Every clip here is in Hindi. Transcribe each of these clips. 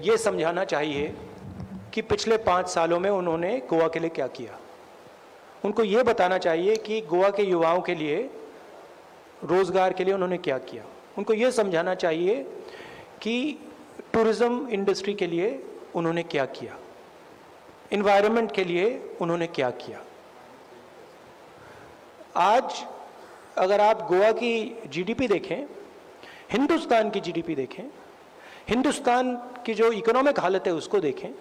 ये समझाना चाहिए कि पिछले 5 सालों में उन्होंने गोवा के लिए क्या किया। उनको ये बताना चाहिए कि गोवा के युवाओं के लिए रोज़गार के लिए उन्होंने क्या किया। उनको ये समझाना चाहिए कि टूरिज़्म इंडस्ट्री के लिए उन्होंने क्या किया, इन्वायरमेंट के लिए उन्होंने क्या किया। आज अगर आप गोवा की जीडीपी देखें, हिंदुस्तान की जीडीपी देखें, हिंदुस्तान की जो इकोनॉमिक हालत है उसको देखें,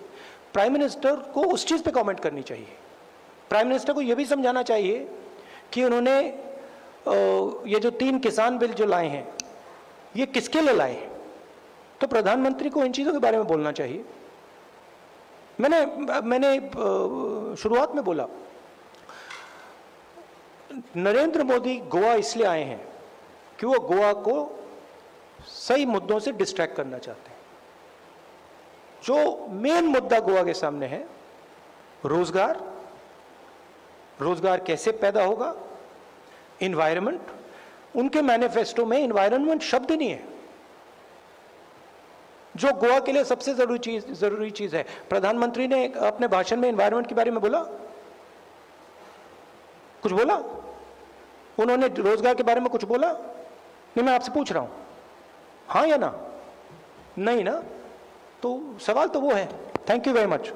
प्राइम मिनिस्टर को उस चीज़ पे कमेंट करनी चाहिए। प्राइम मिनिस्टर को यह भी समझाना चाहिए कि उन्होंने ये जो 3 किसान बिल जो लाए हैं ये किसके लिए लाए हैं। तो प्रधानमंत्री को इन चीज़ों के बारे में बोलना चाहिए। मैंने शुरुआत में बोला, नरेंद्र मोदी गोवा इसलिए आए हैं कि वो गोवा को सही मुद्दों से डिस्ट्रैक्ट करना चाहते हैं। जो मेन मुद्दा गोवा के सामने है, रोजगार, रोजगार कैसे पैदा होगा, इन्वायरमेंट, उनके मैनिफेस्टो में इन्वायरमेंट शब्द नहीं है, जो गोवा के लिए सबसे जरूरी चीज है। प्रधानमंत्री ने अपने भाषण में इन्वायरमेंट के बारे में बोला, कुछ बोला? उन्होंने रोजगार के बारे में कुछ बोला? नहीं, मैं आपसे पूछ रहा हूं, हाँ या ना? नहीं ना, तो सवाल तो वो है। Thank you very much.